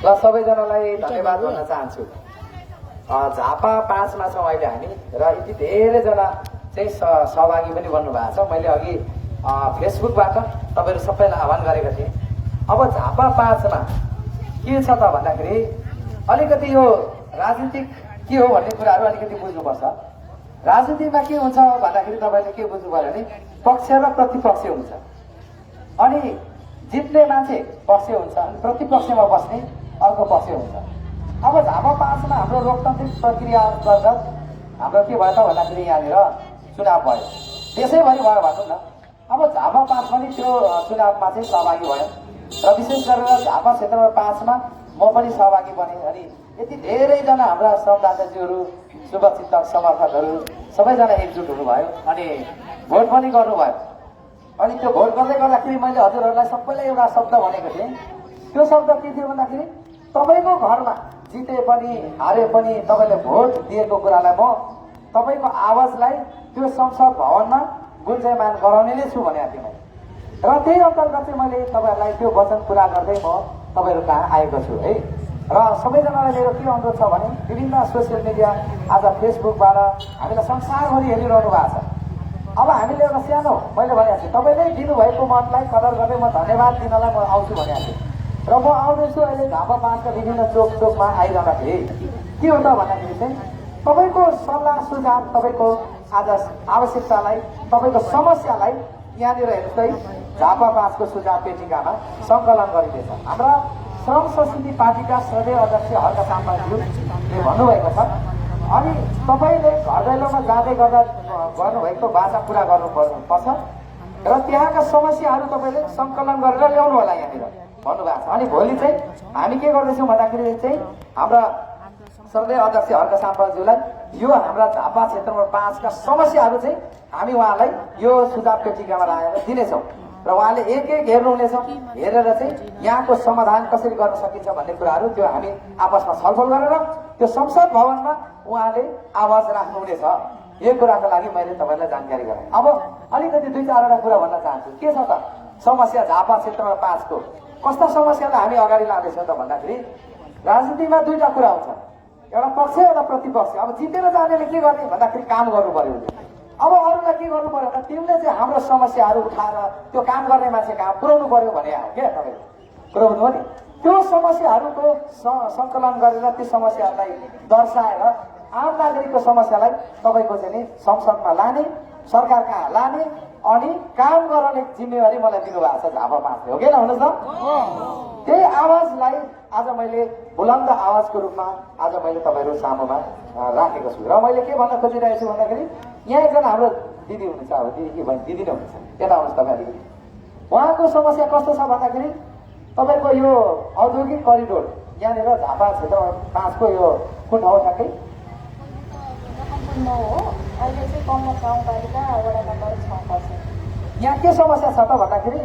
ल सबैजनालाई धन्यवाद भन्न चाहन्छु। झापा 5मा छौँ अहिले हामी र यति धेरैजना चाहिँ सहभागी पनि बन्नुभएको छ। मैले अघि फेसबुकबाट तपाईँहरू सबैलाई आह्वान गरेको थिएँ। अब झापा 5मा के छ त भन्दाखेरि अलिकति यो राजनीतिक के हो भन्ने कुराहरू अलिकति बुझ्नुपर्छ। राजनीतिमा के हुन्छ भन्दाखेरि तपाईँले के बुझ्नु पर्यो भने पक्ष र प्रतिपक्ष हुन्छ, अनि जित्ने मान्छे पक्ष हुन्छ अनि प्रतिपक्षमा बस्ने अर्को पक्ष हुन्छ। अब झापा 5मा हाम्रो लोकतान्त्रिक प्रक्रिया अन्तर्गत हाम्रो के भयो त भन्दाखेरि यहाँनिर चुनाव भयो, देशैभरि भयो भनौँ न। अब झापा 5 पनि त्यो चुनावमा चाहिँ सहभागी भयो र विशेष गरेर झापा क्षेत्र नम्बर 5मा म पनि सहभागी बने। अनि यति धेरैजना हाम्रा श्रमदाताजीहरू, शुभचिन्तक, समर्थकहरू सबैजना एकजुट हुनुभयो अनि भोट पनि गर्नुभयो। अनि त्यो भोट गर्दै गर्दाखेरि मैले हजुरहरूलाई सबैलाई एउटा शब्द भनेको थिएँ। त्यो शब्द के थियो भन्दाखेरि तपाईँको घरमा जिते पनि हारे पनि तपाईँले भोट दिएको कुरालाई म तपाईँको आवाजलाई त्यो संसद भवनमा गुन्जयमान गराउने नै छु भनेको थिएँ मैले। र त्यही अन्तर्गत चाहिँ मैले तपाईँहरूलाई त्यो वचन पुरा गर्दै म तपाईँहरू कहाँ आएको छु है। र सबैजनालाई मेरो के अनुरोध छ भने विभिन्न सोसियल मिडिया आज फेसबुकबाट हामीलाई संसारभरि हेरिरहनु भएको छ। अब हामीले एउटा सानो मैले भनेको छु तपाईँले दिनुभएको मतलाई कदर गर्दै म धन्यवाद दिनलाई म आउँछु भनेको थिएँ। र म आउँदैछु अहिले झापा 5का विभिन्न चोकमा आइरहँदाखेरि के हो त भन्दाखेरि चाहिँ तपाईँको सल्लाह सुझाव, तपाईँको आज आवश्यकतालाई, तपाईँको समस्यालाई यहाँनिर हेर्दै झापा 5को सुझाव पेटिकामा सङ्कलन गरिँदैछ। हाम्रा श्रम संस्कृति पार्टीका श्रद्धेय अध्यक्ष हर्क साम्पाज्यूले भन्नुभएको छ। अनि तपाईँले घर दैलोमा जाँदै गर्दा गर्नुभएको बाचा पुरा गर्नुपर्छ र त्यहाँका समस्याहरू तपाईँले सङ्कलन गरेर ल्याउनु होला यहाँनिर भन्नुभएको छ। अनि भोलि चाहिँ हामी के गर्दैछौँ भन्दाखेरि चाहिँ हाम्रा श्रद्धेय अध्यक्ष हर्क साम्पाज्यूलाई यो हाम्रा झापा क्षेत्र नम्बर 5का समस्याहरू चाहिँ हामी उहाँलाई यो सुझाव पेटिकामा राखेर दिनेछौँ र उहाँले एक एक हेर्नुहुनेछ। हेरेर चाहिँ यहाँको समाधान कसरी गर्न सकिन्छ भन्ने कुराहरू त्यो हामी आपसमा छलफल गरेर त्यो संसद भवनमा उहाँले आवाज राख्नुहुनेछ। यो कुराको लागि मैले तपाईँलाई जानकारी गराएँ। अब अलिकति 2-4वटा कुरा भन्न चाहन्छु। के छ त समस्या झापा क्षेत्र नम्बर 5को? कस्ता समस्यालाई हामी अगाडि लाँदैछौँ त भन्दाखेरि राजनीतिमा 2टा कुरा हुन्छ, एउटा पक्ष एउटा प्रतिपक्ष। अब जितेर जानेले के गर्ने भन्दाखेरि काम गर्नु पर्यो। अब अरूलाई के गर्नु पर्यो भने तिमीले चाहिँ हाम्रो समस्याहरू उठाएर त्यो काम गर्ने मान्छे कहाँ पुर्याउनु पर्यो भने हो क्या तपाईँले कुरो बुझ्नुभयो नि। त्यो समस्याहरूको सङ्कलन गरेर त्यो समस्याहरूलाई दर्शाएर आम नागरिकको समस्यालाई तपाईँको चाहिँ नि संसदमा लाने, सरकार कहाँ लाने अनि काम गराउने जिम्मेवारी मलाई दिनुभएको छ झापा 5ले, हो कि भन्नुहोस् न। त्यही आवाजलाई आज मैले बुलन्द आवाजको रूपमा आज मैले तपाईँहरू सामुमा राखेको छु। र मैले के भन्न खोजिरहेको छु भन्दाखेरि यहाँ एकजना हाम्रो दिदी हुनुहुन्छ, अब दिदी के भन्छ, दिदी नै हुनुहुन्छ, यता आउनुहोस् तपाईँ अलिकति। उहाँको समस्या कस्तो छ भन्दाखेरि तपाईँको यो औद्योगिक करिडोर यहाँनिर झापा क्षेत्र 5को यो कुन ठाउँ ठ्याक्कै यहाँ के समस्या छ त भन्दाखेरि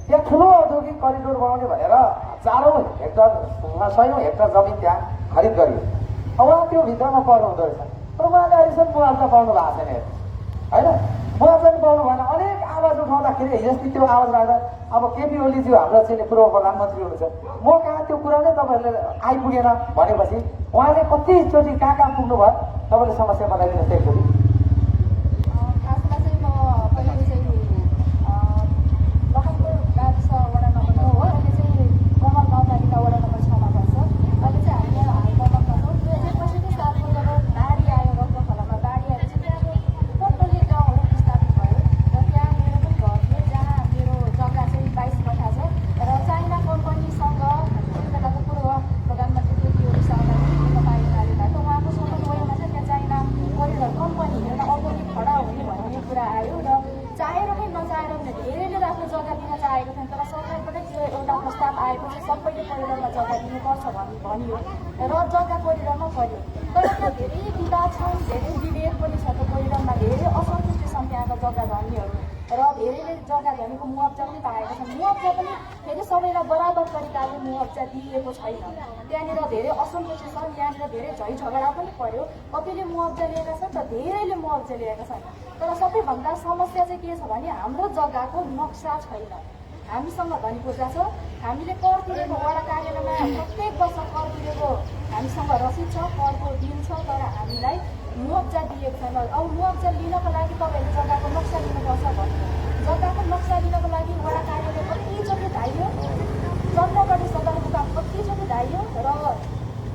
त्यहाँ ठुलो औद्योगिक करिडोर बनाउने भनेर हजारौँ हेक्टर 100औं हेक्टर जमिन त्यहाँ खरिद गरियो। अब उहाँ त्यो भित्रमा पर्नु हुँदो रहेछ तर उहाँले अहिलेसम्म मुआवजा पाउनु भएको छैन होइन। मुआवजा पनि पाउनु भएन। अनेक आवाज उठाउँदाखेरि हिजोस्ति त्यो आवाज राख्दा अब केपी ओलीज्यू हाम्रो चाहिँ पूर्व प्रधानमन्त्री हुनुहुन्छ, म कहाँ त्यो कुरा नै तपाईँहरूले आइपुगेन भनेपछि उहाँले कतिचोटि कहाँ कहाँ पुग्नु भयो तपाईँले समस्या बताइदिनुहोस् एकचोटि। भनियो र जग्गा कोरिडरमा पर्यो तर त्यहाँ धेरै विवाद छन्, धेरै विभेद पनि छ। त्यो कोरिडरमा धेरै असन्तुष्टि छन् त्यहाँका जग्गा धनीहरू र धेरैले जग्गा धनीको मुआवजा पनि पाएको छन्। मुआवजा पनि फेरि सबैलाई बराबर तरिकाले मुआवजा दिइएको छैन। त्यहाँनिर धेरै असन्तुष्टि छन्, यहाँनिर धेरै झै झगडा पनि पर्यो। कतिले मुआवजा लिएका छन् र धेरैले मुआवजा लिएका छन्। तर सबैभन्दा समस्या चाहिँ के छ भने हाम्रो जग्गाको नक्सा छैन। हामीसँग धनी पूर्जा छ। हामीले कर तिरेको वडा कार्यालयमा प्रत्येक वर्ष कर तिरेको हामीसँग रसिद छ, करको बिल छ, तर हामीलाई मुआवजा दिएको छैन। अब मुआवजा लिनको लागि तपाईँहरूले जग्गाको नक्सा लिनुपर्छ भने जग्गाको नक्सा लिनको लागि वडा कार्यालय कतिचोटि धाइयो, चन्द्रगढी सदरमुकाम कतिचोटि धाइयो र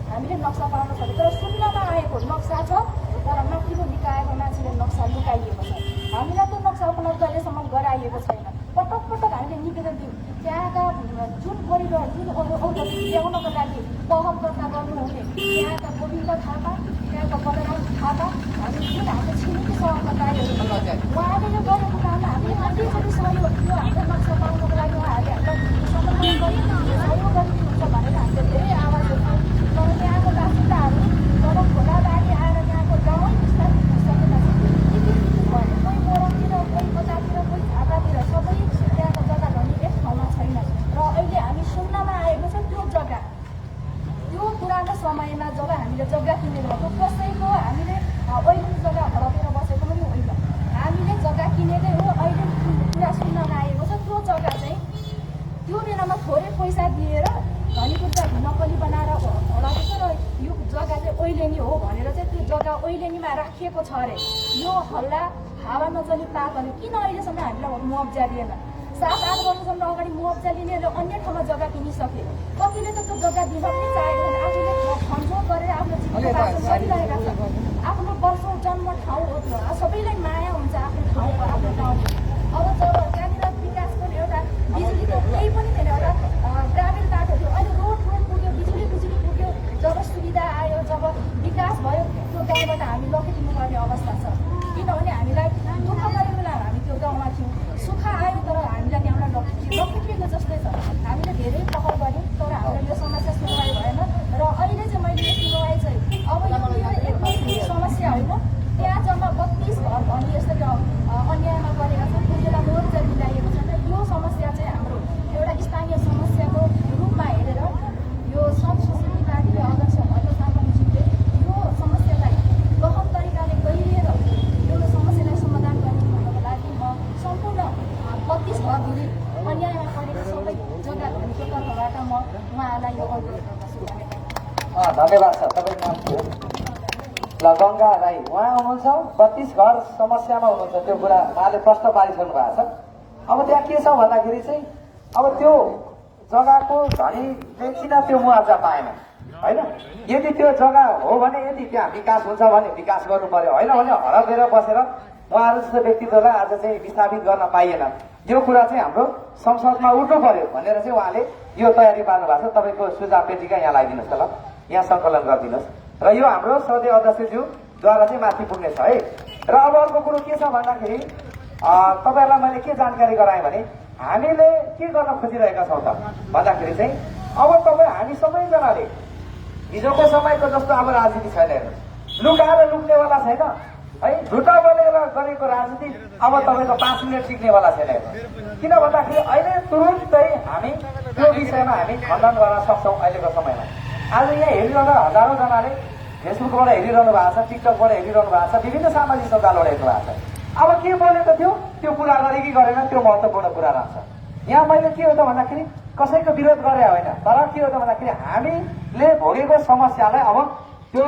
हामीले नक्सा पाउन सक्यो। तर सुन्नमा आएको नक्सा छ, तर माथिल्लो निकायको मान्छेले नक्सा लुकाइएको छ। हामीलाई त्यो नक्सा उपलब्ध अहिलेसम्म गराइएको छैन। पटक पटक हामीले निवेदन दियौँ। त्यहाँका जुन कोरिडोर जुन औषधि ल्याउनको लागि पहल दर्ता गर्नुहुने त्यहाँका गोविन्द थापा, त्यहाँका बलराम थापा, हामी जुन हाम्रो छिमेकी सहकर्ताहरू उहाँले यो गरेको काममा हामीले कतिचोटि सहयोग थियो। हाम्रो नक्सा पाउनको लागि उहाँहरूले हामीलाई समर्थन गरी सहयोग गरिदिनुहुन्छ भनेर हामीले धेरै आवाज उठायौँ। तर त्यहाँको बासिन्दाहरू सडक खोला बारी आएर त्यहाँको गाउँ विस्तारित भइसकेका छन्। भयो कोही मोरङतिर, कोही कतातिर, कोही झापातिर, सबै त्यहाँको जग्गा धनी एक ठाउँमा छैन। र अहिले हामी सुन्नमा आएको छ त्यो जग्गा, त्यो पुरानो समयमा जब हामीले जग्गा किनेर भएको कसैको हामीले अहिले जग्गा हडपेर बसेको पनि होइन। हामीले जग्गा किनेकै हो। अहिले पुरा सुन्नमा आएको छ त्यो जग्गा चाहिँ त्यो बेलामा थोरै पैसा दिएर धनी पूर्जा नक्कली बनाएर हडाएको छ र यो जग्गा चाहिँ ओइलेनी हो भनेर चाहिँ त्यो जग्गा ओइलेनीमा राखिएको छ अरे। यो हल्ला हावा नचली तापले किन अहिलेसम्म हामीलाई मुआवजा दिएन? 7-8 वर्षसम्म अगाडि मुआवजा लिने र अन्य ठाउँमा जग्गा किनिसके। कतिले त त्यो जग्गा दिन पनि चाहेको छैन। आफूले खनजोड गरेर आफ्नो जीविकोपार्जन गरिरहेका छन्। आफ्नो वर्षौँ जन्म ठाउँ हो त्यो। सबैलाई माया हुन्छ आफ्नो ठाउँको, आफ्नो गाउँको। अब जब त्यहाँनिर विकासको एउटा बिजुलीको केही पनि थिएन, एउटा ग्रामीण बाटो थियो। अहिले रोड पुग्यो, बिजुली पुग्यो। जब सुविधा आयो, जब विकास भयो, त्यो गाउँबाट हामी लगिदिनुपर्ने अवस्था छ। किनभने हामीलाई दुःख परेको बेला हामी त्यो गाउँमा थियौँ। सुख आयो तर हामीलाई त्यहाँबाट लखेटिएको जस्तै छ। हामीले धेरै पहल गऱ्यौँ तर हाम्रो यो समस्या सुनवाई भएन। र अहिले चाहिँ मैले यो सुनवाई चाहिँ अब यो एक समस्या होइन। त्यहाँ जम्मा 32 घर धनी यसरी अन्यायमा गरेका छन्। त्यसलाई मुआवजा दिलाइएको छैन। यो समस्या चाहिँ हाम्रो एउटा स्थानीय समस्याको रूपमा हेरेर यो सञ्च सुशील पार्टीले अध्यक्ष भएको सामाजिकले यो समस्यालाई गहन तरिकाले गहिरिएर यो समस्यालाई समाधान गर्ने भन्नको लागि म सम्पूर्ण 32 घर धुरी अन्यायमा परेको सबै जग्गा धनीको तर्फबाट म उहाँलाई यो अनुरोध गर्दछु। धन्यवाद छ। तपाईँको नाम थियो ल गङ्गा राई, उहाँ हुनुहुन्छ 32 घर समस्यामा हुनुहुन्छ। त्यो कुरा उहाँले प्रश्न पारिसक्नु भएको छ। अब त्यहाँ के छ भन्दाखेरि चाहिँ अब त्यो जग्गाको धनीले किन त्यो मुआवजा पाएन होइन? यदि त्यो जग्गा हो भने यदि त्यहाँ विकास हुन्छ भने विकास गर्नु पर्यो, होइन भने हडपेर बसेर उहाँहरू जस्तो व्यक्तित्वलाई आज चाहिँ विस्थापित गर्न पाइएन। यो कुरा चाहिँ हाम्रो संसदमा उठ्नु पर्यो भनेर चाहिँ उहाँले यो तयारी पार्नु भएको छ। तपाईँको सुझाव पेटिका यहाँ लगाइदिनुहोस् त ल, यहाँ सङ्कलन गरिदिनुहोस् र यो हाम्रो श्रद्धेय अध्यक्षज्यूद्वारा चाहिँ माथि पुग्नेछ है। र अब अर्को कुरो के छ भन्दाखेरि तपाईँहरूलाई मैले के जानकारी गराएँ भने हामीले के गर्न खोजिरहेका छौँ त भन्दाखेरि चाहिँ अब तपाईँ हामी सबैजनाले हिजोको समयको जस्तो अब राजनीति छैन। हेर्नुहोस्, लुकाएर लुक्नेवाला छैन है, झुटा बोलेर गरेको राजनीति अब तपाईँको 5 मिनट टिक्नेवाला छैन। किन भन्दाखेरि अहिले तुरुन्तै हामी त्यो विषयमा हामी खण्डन गर्न सक्छौँ। अहिलेको समयमा आज यहाँ हेरिरहनु हजारौँ जनाले फेसबुकबाट हेरिरहनु भएको छ, टिकटकबाट हेरिरहनु भएको छ, विभिन्न सामाजिक सञ्जालबाट हेर्नु भएको छ। अब के बोलेको थियो त्यो पुरा गरे कि गरेन त्यो महत्त्वपूर्ण कुरा रहन्छ। यहाँ मैले के हो त भन्दाखेरि कसैको विरोध गरे होइन, तर के हो त भन्दाखेरि हामीले भोगेको समस्यालाई अब त्यो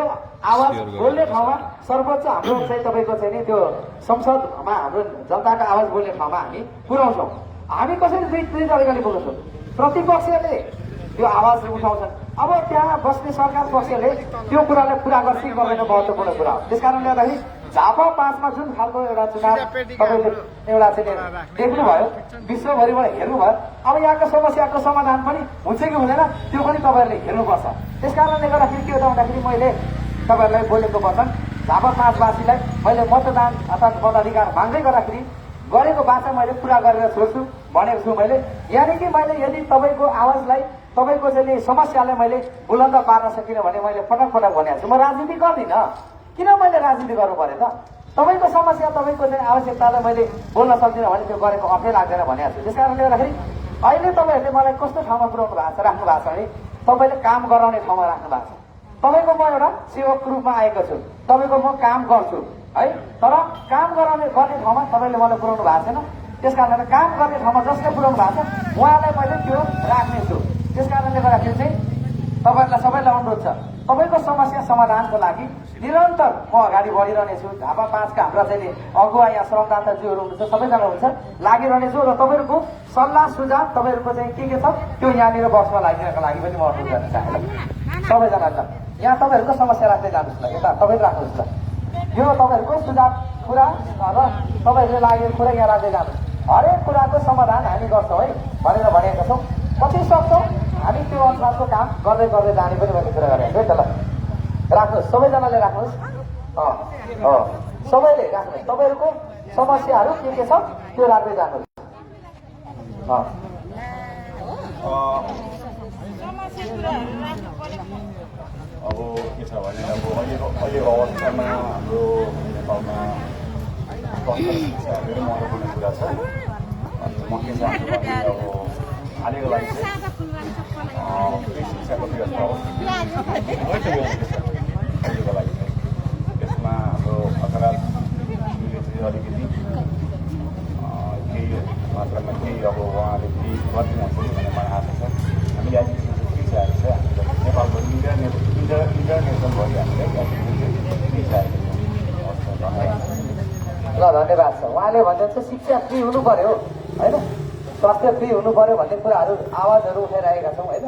आवाज बोल्ने ठाउँमा सर्वोच्च हाम्रो चाहिँ तपाईँको चाहिँ नि त्यो संसदमा हाम्रो जनताको आवाज बोल्ने ठाउँमा हामी पुर्याउँछौँ। हामी कसरी दुई तरिकाले बोल्छौँ। प्रतिपक्षले त्यो आवाज उठाउँछन्। अब त्यहाँ बस्ने सरकार पक्षले त्यो कुरालाई पुरा गर्छ कि गर्दैन महत्त्वपूर्ण कुरा हो। त्यस कारणले गर्दाखेरि झापा 5मा जुन खालको एउटा चुनाव तपाईँले एउटा चाहिँ देख्नुभयो, विश्वभरिबाट हेर्नुभयो। अब यहाँको समस्याको समाधान पनि हुन्छ कि हुँदैन त्यो पनि तपाईँहरूले हेर्नुपर्छ। त्यस कारणले गर्दाखेरि के हो त भन्दाखेरि मैले तपाईँहरूलाई बोलेको वचन झापा 5वासीलाई मैले मतदान अर्थात् मताधिकार माग्दै गर्दाखेरि गरेको बाचा मैले पुरा गरेर छोड्छु भनेको छु मैले। यानि कि मैले यदि तपाईँको आवाजलाई तपाईँको चाहिँ समस्यालाई मैले बुलन्द पार्न सकिनँ भने मैले पटक पटक भनेको छु म राजनीति गर्दिनँ। किन मैले राजनीति गर्नु पर्यो त? तपाईँको समस्या तपाईँको चाहिँ आवश्यकतालाई मैले बोल्न सक्दिनँ भने त्यो गरेको अफै लाग्दैन भनेको छु। त्यस कारणले गर्दाखेरि अहिले तपाईँहरूले मलाई कस्तो ठाउँमा पुर्याउनु भएको छ राख्नु भएको छ भने तपाईँले काम गराउने ठाउँमा राख्नु भएको छ। तपाईँको म एउटा सेवकको रूपमा आएको छु, तपाईँको म काम गर्छु है, तर काम गर्ने ठाउँमा तपाईँले मलाई पुर्याउनु भएको छैन। त्यस कारणले काम गर्ने ठाउँमा जसले पुऱ्याउनु भएको छ उहाँलाई मैले त्यो राख्नेछु। त्यस कारणले गर्दाखेरि चाहिँ तपाईँहरूलाई सबैलाई अनुरोध छ, तपाईँको समस्या समाधानको लागि निरन्तर म अगाडि बढिरहनेछु। झापा 5 का हाम्रा चाहिँ अगुवा यहाँ श्रमदाताज्यूहरू हुनुहुन्छ, सबैजना हुन्छ, लागिरहनेछु र तपाईँहरूको सल्लाह सुझाव तपाईँहरूको चाहिँ के छ त्यो यहाँनिर बक्समा लागिदिनको लागि पनि म अनुरोध गर्न चाहेँ। सबैजना ल यहाँ तपाईँहरूको समस्या राख्दै जानुहोस् ल, यता तपाईँ राख्नुहोस् ल, यो तपाईँहरूको सुझाव कुरा र तपाईँहरूले लागेको कुरा यहाँ राख्दै जानुहोस्। हरेक कुराको समाधान हामी गर्छौँ है भनेर भनेका छौँ। पछि सक्छौँ हामी त्यो अनुसारको काम गर्दै गर्दै जाने पनि मैले कुरा गरेको छु है त। ल राख्नुहोस्, सबैजनाले राख्नुहोस्, सबैले राख्नुहोस्, तपाईँहरूको समस्याहरू के छ त्यो राख्दै जानुहोस्। अब के छ भने अब अहिलेको अवस्थामा हाम्रो नेपालमा धेरै महत्त्वपूर्ण कुरा छ। म के चाहन्छु भने अब हालैको लागि चाहिँ फ्री शिक्षाको व्यवस्था होस् अहिलेको लागि चाहिँ। यसमा हाम्रो खतराले चाहिँ अलिकति केही मात्रामा केही अब उहाँले केही गरिदिनुहुन्छ कि भन्ने मलाई आशा छ। हामीले एजुकेसन शिक्षाहरू चाहिँ हामीले नेपालको इन्टरनेसनल भरि हामीले एजुकेसन शिक्षाहरू ल धन्यवाद छ। उहाँले भन्नुहुन्छ शिक्षा फ्री हुनु पर्यो होइन, स्वास्थ्य फ्री हुनु पर्यो भन्ने कुराहरू आवाजहरू उठाइरहेका छौँ होइन।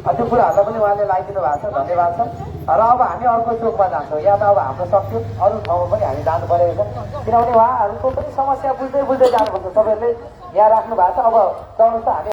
त्यो कुराहरूलाई पनि उहाँले लगाइदिनु भएको छ, धन्यवाद छ। र अब हामी अर्को चोकमा जान्छौँ, या त अब हाम्रो सक्यो अरू ठाउँमा पनि हामी जानु परेको छ, किनभने उहाँहरूको पनि समस्या बुझ्दै बुझ्दै जानुपर्छ। तपाईँहरूले यहाँ राख्नु भएको छ, अब चल्नु त हामी